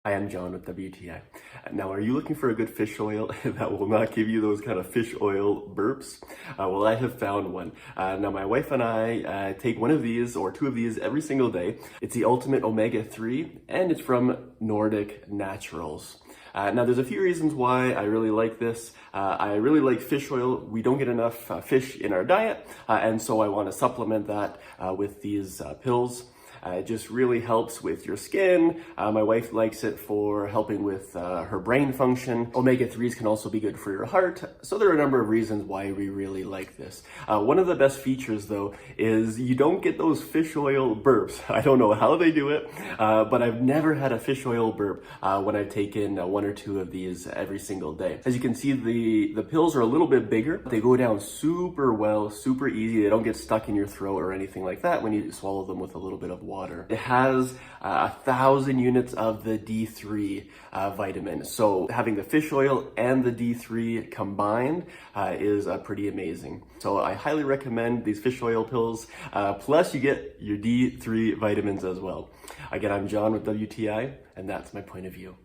I am John with WTI. Now, are you looking for a good fish oil that will not give you those kind of fish oil burps? Well, I have found one. Now, my wife and I take one of these or two of these every single day. It's the Ultimate Omega-3 and it's from Nordic Naturals. Now, there's a few reasons why I really like this. I really like fish oil. We don't get enough fish in our diet, and so I want to supplement that with these pills. It just really helps with your skin. My wife likes it for helping with her brain function. Omega-3s can also be good for your heart. So there are a number of reasons why we really like this. One of the best features though is you don't get those fish oil burps. I don't know how they do it, but I've never had a fish oil burp when I've taken one or two of these every single day. As you can see, the pills are a little bit bigger. They go down super well, super easy. They don't get stuck in your throat or anything like that when you swallow them with a little bit of water. It has 1,000 units of the D3 vitamin. So having the fish oil and the D3 combined is pretty amazing. So I highly recommend these fish oil pills. Plus you get your D3 vitamins as well. Again, I'm John with WTI, and that's my point of view.